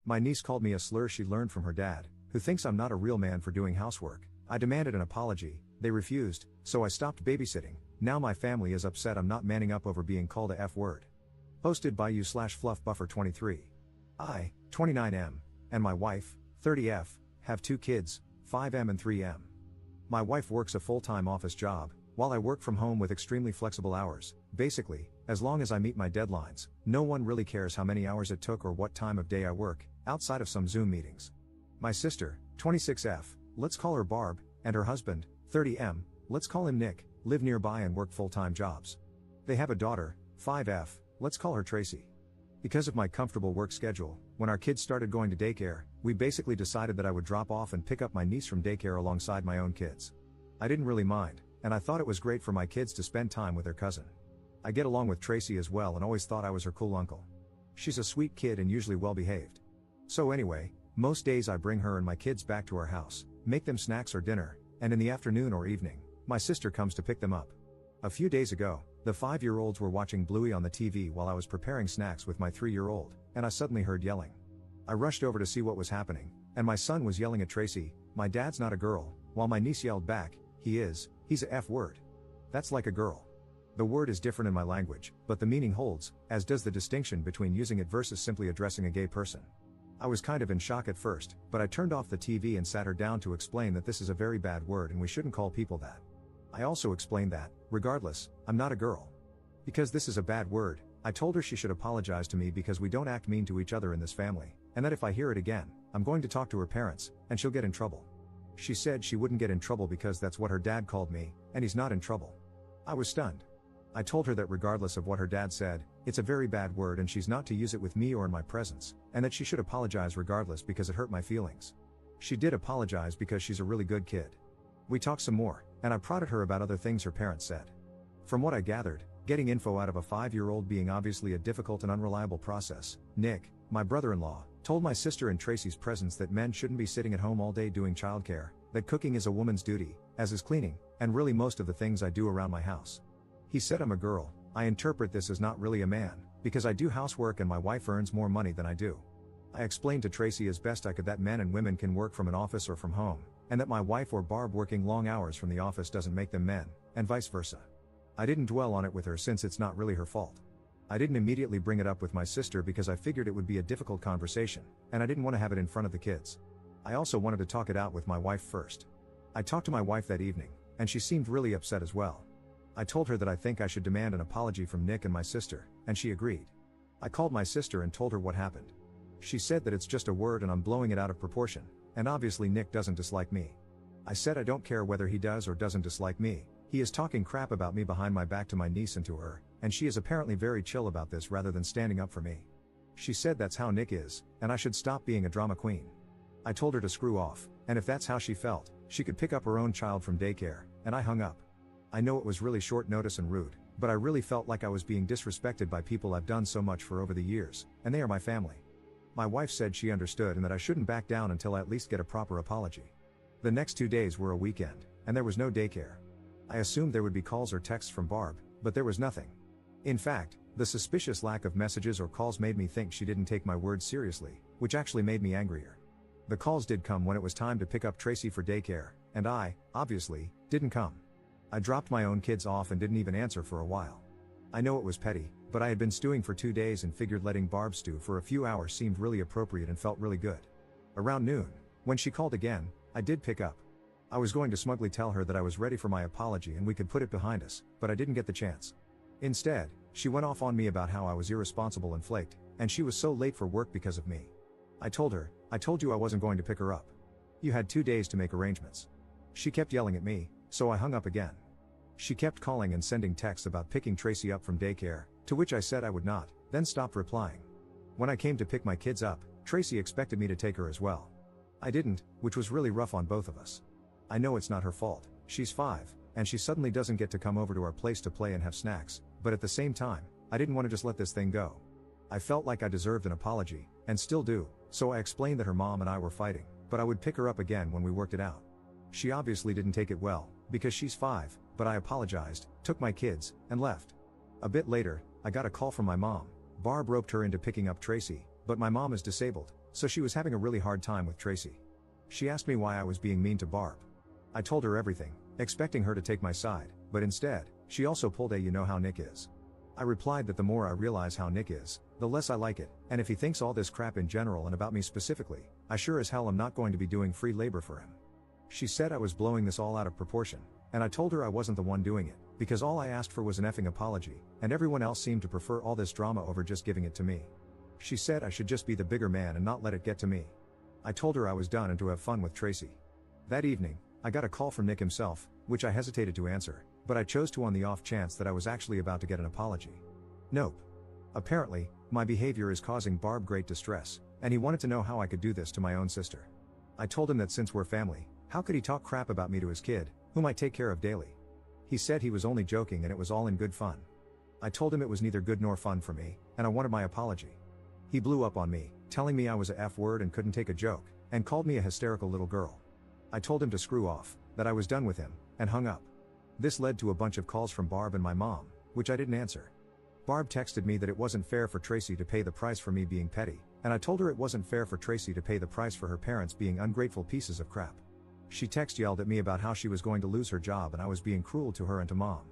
My niece called me a slur she learned from her dad, who thinks I'm not a real man for doing housework. I demanded an apology, they refused, so I stopped babysitting. Now my family is upset I'm not manning up over being called a F-word. Posted by you/fluffbuffer23. I, 29M, and my wife, 30F, have 2 kids, 5M and 3M. My wife works a full-time office job, while I work from home with extremely flexible hours. Basically, as long as I meet my deadlines, no one really cares how many hours it took or what time of day I work, outside of some Zoom meetings. My sister, 26F, let's call her Barb, and her husband, 30M, let's call him Nick, live nearby and work full-time jobs. They have a daughter, 5F, let's call her Tracy. Because of my comfortable work schedule, when our kids started going to daycare, we basically decided that I would drop off and pick up my niece from daycare alongside my own kids. I didn't really mind, and I thought it was great for my kids to spend time with their cousin. I get along with Tracy as well and always thought I was her cool uncle. She's a sweet kid and usually well behaved. So anyway, most days I bring her and my kids back to our house, make them snacks or dinner, and in the afternoon or evening, my sister comes to pick them up. A few days ago, the 5-year-olds were watching Bluey on the TV while I was preparing snacks with my 3-year-old, and I suddenly heard yelling. I rushed over to see what was happening, and my son was yelling at Tracy, "My dad's not a girl," while my niece yelled back, he's a F-word. That's like a girl. The word is different in my language, but the meaning holds, as does the distinction between using it versus simply addressing a gay person. I was kind of in shock at first, but I turned off the TV and sat her down to explain that this is a very bad word and we shouldn't call people that. I also explained that, regardless, I'm not a girl. Because this is a bad word, I told her she should apologize to me because we don't act mean to each other in this family, and that if I hear it again, I'm going to talk to her parents, and she'll get in trouble. She said she wouldn't get in trouble because that's what her dad called me, and he's not in trouble. I was stunned. I told her that regardless of what her dad said, it's a very bad word and she's not to use it with me or in my presence, and that she should apologize regardless because it hurt my feelings. She did apologize because she's a really good kid. We talked some more, and I prodded her about other things her parents said. From what I gathered, getting info out of a 5-year-old being obviously a difficult and unreliable process, Nick, my brother-in-law, told my sister in Tracy's presence that men shouldn't be sitting at home all day doing childcare, that cooking is a woman's duty, as is cleaning, and really most of the things I do around my house. He said I'm a girl. I interpret this as not really a man, because I do housework and my wife earns more money than I do. I explained to Tracy as best I could that men and women can work from an office or from home, and that my wife or Barb working long hours from the office doesn't make them men, and vice versa. I didn't dwell on it with her since it's not really her fault. I didn't immediately bring it up with my sister because I figured it would be a difficult conversation, and I didn't want to have it in front of the kids. I also wanted to talk it out with my wife first. I talked to my wife that evening, and she seemed really upset as well. I told her that I think I should demand an apology from Nick and my sister, and she agreed. I called my sister and told her what happened. She said that it's just a word and I'm blowing it out of proportion, and obviously Nick doesn't dislike me. I said I don't care whether he does or doesn't dislike me, he is talking crap about me behind my back to my niece and to her, and she is apparently very chill about this rather than standing up for me. She said that's how Nick is, and I should stop being a drama queen. I told her to screw off, and if that's how she felt, she could pick up her own child from daycare, and I hung up. I know it was really short notice and rude, but I really felt like I was being disrespected by people I've done so much for over the years, and they are my family. My wife said she understood and that I shouldn't back down until I at least get a proper apology. The next 2 days were a weekend, and there was no daycare. I assumed there would be calls or texts from Barb, but there was nothing. In fact, the suspicious lack of messages or calls made me think she didn't take my words seriously, which actually made me angrier. The calls did come when it was time to pick up Tracy for daycare, and I, obviously, didn't come. I dropped my own kids off and didn't even answer for a while. I know it was petty, but I had been stewing for 2 days and figured letting Barb stew for a few hours seemed really appropriate and felt really good. Around noon, when she called again, I did pick up. I was going to smugly tell her that I was ready for my apology and we could put it behind us, but I didn't get the chance. Instead, she went off on me about how I was irresponsible and flaked, and she was so late for work because of me. I told her, "I told you I wasn't going to pick her up. You had 2 days to make arrangements." She kept yelling at me, so I hung up again. She kept calling and sending texts about picking Tracy up from daycare, to which I said I would not, then stopped replying. When I came to pick my kids up, Tracy expected me to take her as well. I didn't, which was really rough on both of us. I know it's not her fault, she's 5, and she suddenly doesn't get to come over to our place to play and have snacks, but at the same time, I didn't want to just let this thing go. I felt like I deserved an apology, and still do, so I explained that her mom and I were fighting, but I would pick her up again when we worked it out. She obviously didn't take it well, because she's 5, but I apologized, took my kids, and left. A bit later, I got a call from my mom. Barb roped her into picking up Tracy, but my mom is disabled, so she was having a really hard time with Tracy. She asked me why I was being mean to Barb. I told her everything, expecting her to take my side, but instead, she also pulled a "you know how Nick is." I replied that the more I realize how Nick is, the less I like it, and if he thinks all this crap in general and about me specifically, I sure as hell am not going to be doing free labor for him. She said I was blowing this all out of proportion, and I told her I wasn't the one doing it, because all I asked for was an effing apology, and everyone else seemed to prefer all this drama over just giving it to me. She said I should just be the bigger man and not let it get to me. I told her I was done and to have fun with Tracy. That evening, I got a call from Nick himself, which I hesitated to answer, but I chose to on the off chance that I was actually about to get an apology. Nope. Apparently, my behavior is causing Barb great distress, and he wanted to know how I could do this to my own sister. I told him that since we're family, how could he talk crap about me to his kid, whom I take care of daily? He said he was only joking and it was all in good fun. I told him it was neither good nor fun for me, and I wanted my apology. He blew up on me, telling me I was a F word and couldn't take a joke, and called me a hysterical little girl. I told him to screw off, that I was done with him, and hung up. This led to a bunch of calls from Barb and my mom, which I didn't answer. Barb texted me that it wasn't fair for Tracy to pay the price for me being petty, and I told her it wasn't fair for Tracy to pay the price for her parents being ungrateful pieces of crap. She yelled at me about how she was going to lose her job and I was being cruel to her and to mom.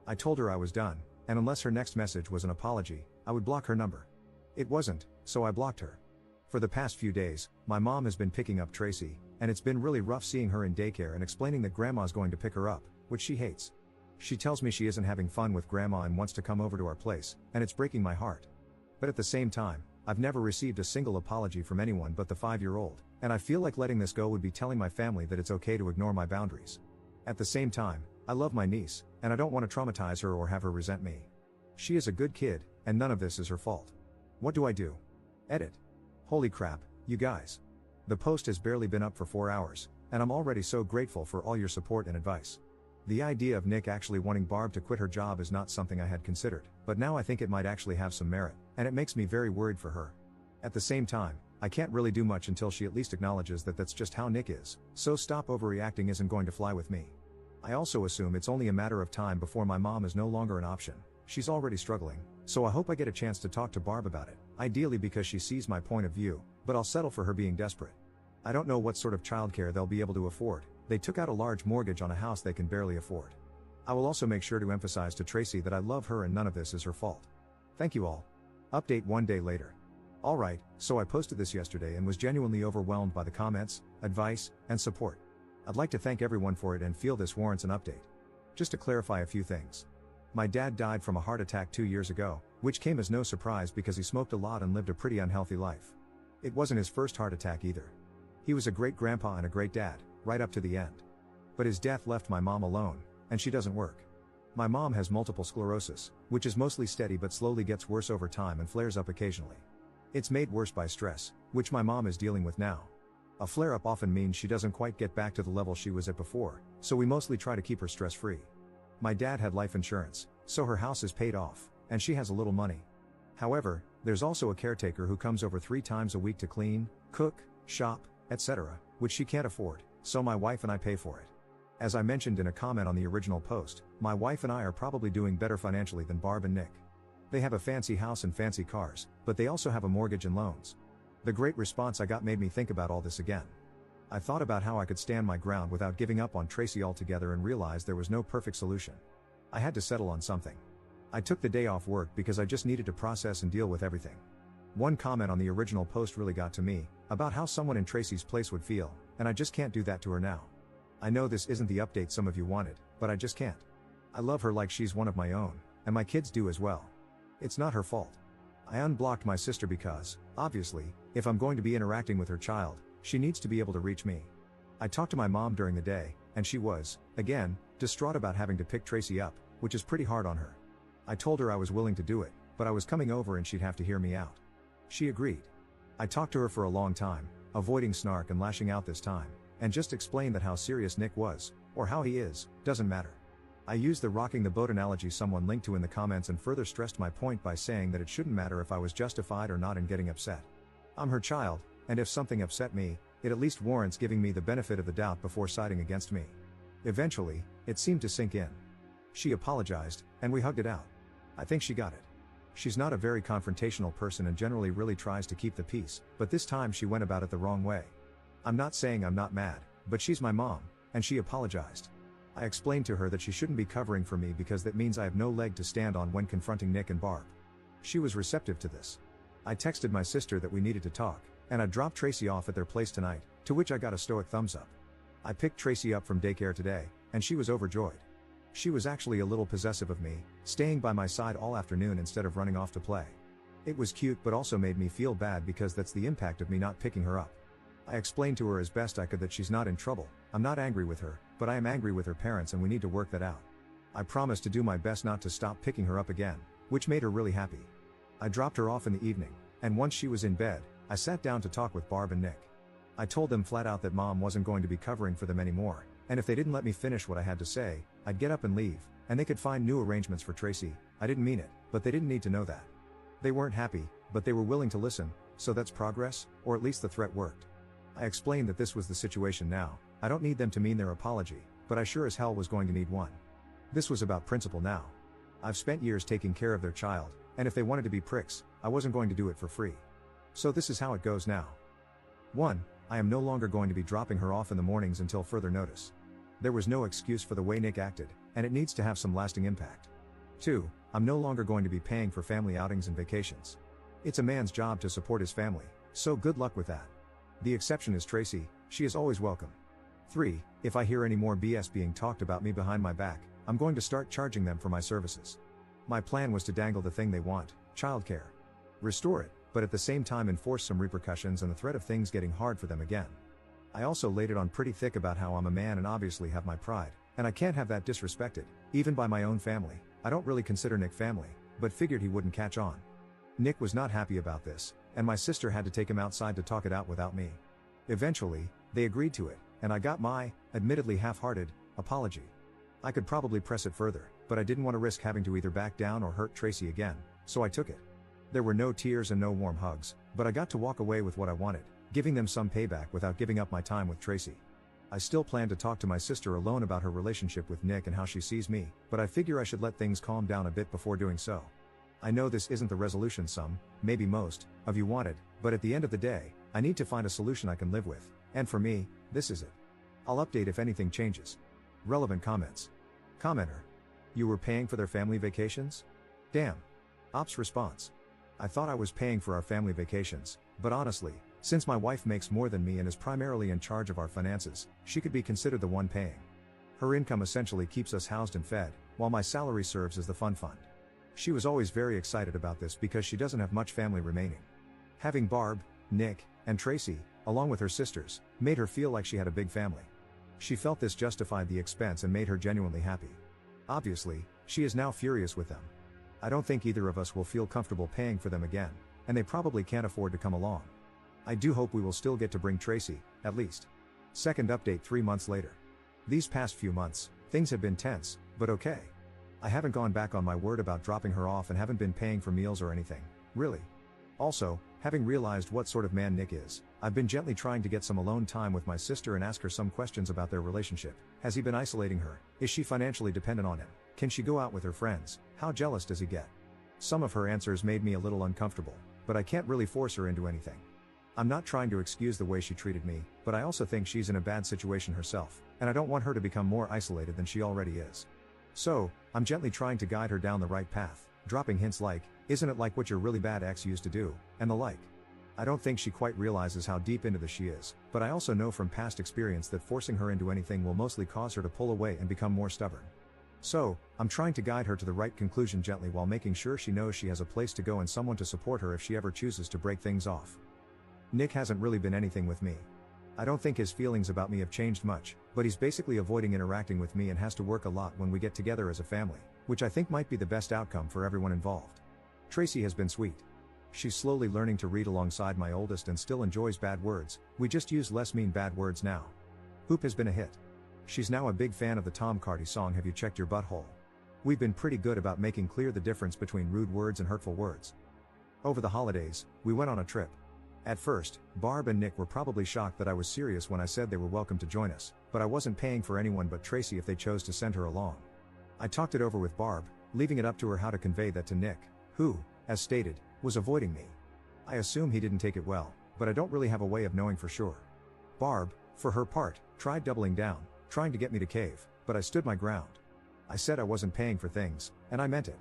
I told her I was done, and unless her next message was an apology, I would block her number. It wasn't, so I blocked her. For the past few days, my mom has been picking up Tracy, and it's been really rough seeing her in daycare and explaining that grandma's going to pick her up, which she hates. She tells me she isn't having fun with grandma and wants to come over to our place, and it's breaking my heart. But at the same time, I've never received a single apology from anyone but the 5-year-old, and I feel like letting this go would be telling my family that it's okay to ignore my boundaries. At the same time, I love my niece, and I don't want to traumatize her or have her resent me. She is a good kid, and none of this is her fault. What do I do? Edit. Holy crap, you guys. The post has barely been up for 4 hours, and I'm already so grateful for all your support and advice. The idea of Nick actually wanting Barb to quit her job is not something I had considered, but now I think it might actually have some merit, and it makes me very worried for her. At the same time, I can't really do much until she at least acknowledges that that's just how Nick is, so stop overreacting isn't going to fly with me. I also assume it's only a matter of time before my mom is no longer an option. She's already struggling, so I hope I get a chance to talk to Barb about it, ideally because she sees my point of view, but I'll settle for her being desperate. I don't know what sort of childcare they'll be able to afford. They took out a large mortgage on a house they can barely afford. I will also make sure to emphasize to Tracy that I love her and none of this is her fault. Thank you all. Update 1 day later. Alright, so I posted this yesterday and was genuinely overwhelmed by the comments, advice, and support. I'd like to thank everyone for it and feel this warrants an update. Just to clarify a few things. My dad died from a heart attack 2 years ago, which came as no surprise because he smoked a lot and lived a pretty unhealthy life. It wasn't his first heart attack either. He was a great grandpa and a great dad, right up to the end. But his death left my mom alone, and she doesn't work. My mom has multiple sclerosis, which is mostly steady but slowly gets worse over time and flares up occasionally. It's made worse by stress, which my mom is dealing with now. A flare-up often means she doesn't quite get back to the level she was at before, so we mostly try to keep her stress-free. My dad had life insurance, so her house is paid off, and she has a little money. However, there's also a caretaker who comes over 3 times a week to clean, cook, shop, etc., which she can't afford, so my wife and I pay for it. As I mentioned in a comment on the original post, my wife and I are probably doing better financially than Barb and Nick. They have a fancy house and fancy cars, but they also have a mortgage and loans. The great response I got made me think about all this again. I thought about how I could stand my ground without giving up on Tracy altogether and realized there was no perfect solution. I had to settle on something. I took the day off work because I just needed to process and deal with everything. One comment on the original post really got to me, about how someone in Tracy's place would feel, and I just can't do that to her now. I know this isn't the update some of you wanted, but I just can't. I love her like she's one of my own, and my kids do as well. It's not her fault. I unblocked my sister because, obviously, if I'm going to be interacting with her child, she needs to be able to reach me. I talked to my mom during the day, and she was, again, distraught about having to pick Tracy up, which is pretty hard on her. I told her I was willing to do it, but I was coming over and she'd have to hear me out. She agreed. I talked to her for a long time, avoiding snark and lashing out this time, and just explained that how serious Nick was, or how he is, doesn't matter. I used the rocking the boat analogy someone linked to in the comments and further stressed my point by saying that it shouldn't matter if I was justified or not in getting upset. I'm her child, and if something upset me, it at least warrants giving me the benefit of the doubt before siding against me. Eventually, it seemed to sink in. She apologized, and we hugged it out. I think she got it. She's not a very confrontational person and generally really tries to keep the peace, but this time she went about it the wrong way. I'm not saying I'm not mad, but she's my mom, and she apologized. I explained to her that she shouldn't be covering for me because that means I have no leg to stand on when confronting Nick and Barb. She was receptive to this. I texted my sister that we needed to talk, and I'd drop Tracy off at their place tonight, to which I got a stoic thumbs up. I picked Tracy up from daycare today, and she was overjoyed. She was actually a little possessive of me, staying by my side all afternoon instead of running off to play. It was cute but also made me feel bad because that's the impact of me not picking her up. I explained to her as best I could that she's not in trouble. I'm not angry with her, but I am angry with her parents and we need to work that out. I promised to do my best not to stop picking her up again, which made her really happy. I dropped her off in the evening, and once she was in bed, I sat down to talk with Barb and Nick. I told them flat out that mom wasn't going to be covering for them anymore, and if they didn't let me finish what I had to say, I'd get up and leave, and they could find new arrangements for Tracy. I didn't mean it, but they didn't need to know that. They weren't happy, but they were willing to listen, so that's progress, or at least the threat worked. I explained that this was the situation now. I don't need them to mean their apology, but I sure as hell was going to need one. This was about principle now. I've spent years taking care of their child, and if they wanted to be pricks, I wasn't going to do it for free. So this is how it goes now. 1. I am no longer going to be dropping her off in the mornings until further notice. There was no excuse for the way Nick acted, and it needs to have some lasting impact. 2. I'm no longer going to be paying for family outings and vacations. It's a man's job to support his family, so good luck with that. The exception is Tracy, she is always welcome. 3. If I hear any more BS being talked about me behind my back, I'm going to start charging them for my services. My plan was to dangle the thing they want, childcare. Restore it, but at the same time enforce some repercussions and the threat of things getting hard for them again. I also laid it on pretty thick about how I'm a man and obviously have my pride, and I can't have that disrespected, even by my own family. I don't really consider Nick family, but figured he wouldn't catch on. Nick was not happy about this, and my sister had to take him outside to talk it out without me. Eventually, they agreed to it, and I got my, admittedly half-hearted, apology. I could probably press it further, but I didn't want to risk having to either back down or hurt Tracy again, so I took it. There were no tears and no warm hugs, but I got to walk away with what I wanted, giving them some payback without giving up my time with Tracy. I still plan to talk to my sister alone about her relationship with Nick and how she sees me, but I figure I should let things calm down a bit before doing so. I know this isn't the resolution some, maybe most, of you wanted, but at the end of the day, I need to find a solution I can live with, and for me, this is it. I'll update if anything changes. Relevant comments. Commenter. You were paying for their family vacations? Damn. Ops response. I thought I was paying for our family vacations, but honestly, since my wife makes more than me and is primarily in charge of our finances, she could be considered the one paying. Her income essentially keeps us housed and fed, while my salary serves as the fun fund. She was always very excited about this because she doesn't have much family remaining. Having Barb, Nick, and Tracy, along with her sisters, made her feel like she had a big family. She felt this justified the expense and made her genuinely happy. Obviously, she is now furious with them. I don't think either of us will feel comfortable paying for them again, and they probably can't afford to come along. I do hope we will still get to bring Tracy, at least. Second update 3 months later. These past few months, things have been tense, but okay. I haven't gone back on my word about dropping her off and haven't been paying for meals or anything, really. Also, having realized what sort of man Nick is, I've been gently trying to get some alone time with my sister and ask her some questions about their relationship. Has he been isolating her? Is she financially dependent on him? Can she go out with her friends? How jealous does he get? Some of her answers made me a little uncomfortable, but I can't really force her into anything. I'm not trying to excuse the way she treated me, but I also think she's in a bad situation herself, and I don't want her to become more isolated than she already is. So, I'm gently trying to guide her down the right path, dropping hints like, "Isn't it like what your really bad ex used to do?" and the like. I don't think she quite realizes how deep into this she is, but I also know from past experience that forcing her into anything will mostly cause her to pull away and become more stubborn. So, I'm trying to guide her to the right conclusion gently while making sure she knows she has a place to go and someone to support her if she ever chooses to break things off. Nick hasn't really been anything with me. I don't think his feelings about me have changed much, but he's basically avoiding interacting with me and has to work a lot when we get together as a family, which I think might be the best outcome for everyone involved. Tracy has been sweet. She's slowly learning to read alongside my oldest and still enjoys bad words. We just use less mean bad words now. Hoop has been a hit. She's now a big fan of the Tom Carty song Have You Checked Your Butthole? We've been pretty good about making clear the difference between rude words and hurtful words. Over the holidays, we went on a trip. At first, Barb and Nick were probably shocked that I was serious when I said they were welcome to join us, but I wasn't paying for anyone but Tracy if they chose to send her along. I talked it over with Barb, leaving it up to her how to convey that to Nick, who, as stated, was avoiding me. I assume he didn't take it well, but I don't really have a way of knowing for sure. Barb, for her part, tried doubling down, trying to get me to cave, but I stood my ground. I said I wasn't paying for things, and I meant it.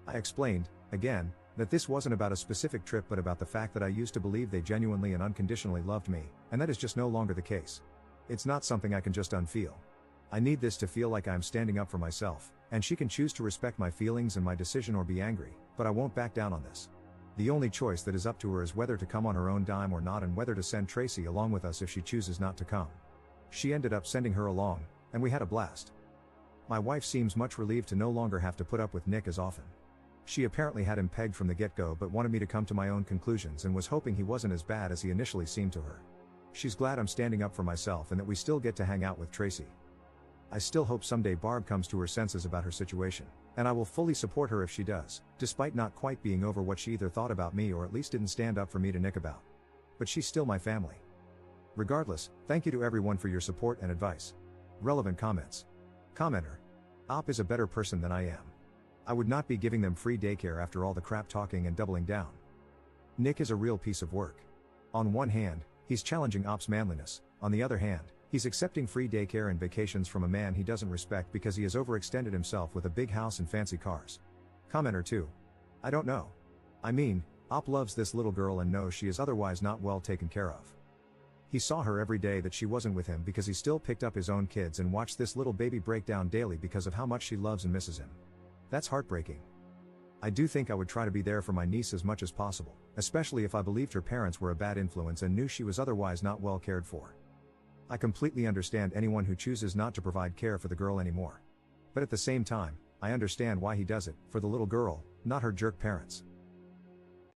I explained, again, that this wasn't about a specific trip but about the fact that I used to believe they genuinely and unconditionally loved me, and that is just no longer the case. It's not something I can just unfeel. I need this to feel like I'm standing up for myself, and she can choose to respect my feelings and my decision or be angry, but I won't back down on this. The only choice that is up to her is whether to come on her own dime or not, and whether to send Tracy along with us if she chooses not to come. She ended up sending her along, and we had a blast. My wife seems much relieved to no longer have to put up with Nick as often. She apparently had him pegged from the get-go but wanted me to come to my own conclusions and was hoping he wasn't as bad as he initially seemed to her. She's glad I'm standing up for myself and that we still get to hang out with Tracy. I still hope someday Barb comes to her senses about her situation, and I will fully support her if she does, despite not quite being over what she either thought about me or at least didn't stand up for me to Nick about. But she's still my family. Regardless, thank you to everyone for your support and advice. Relevant comments. Commenter. Op is a better person than I am. I would not be giving them free daycare after all the crap talking and doubling down. Nick is a real piece of work. On one hand, he's challenging Op's manliness, on the other hand, he's accepting free daycare and vacations from a man he doesn't respect because he has overextended himself with a big house and fancy cars. Commenter 2. I don't know. I mean, Op loves this little girl and knows she is otherwise not well taken care of. He saw her every day that she wasn't with him because he still picked up his own kids and watched this little baby break down daily because of how much she loves and misses him. That's heartbreaking. I do think I would try to be there for my niece as much as possible, especially if I believed her parents were a bad influence and knew she was otherwise not well cared for. I completely understand anyone who chooses not to provide care for the girl anymore. But at the same time, I understand why he does it, for the little girl, not her jerk parents.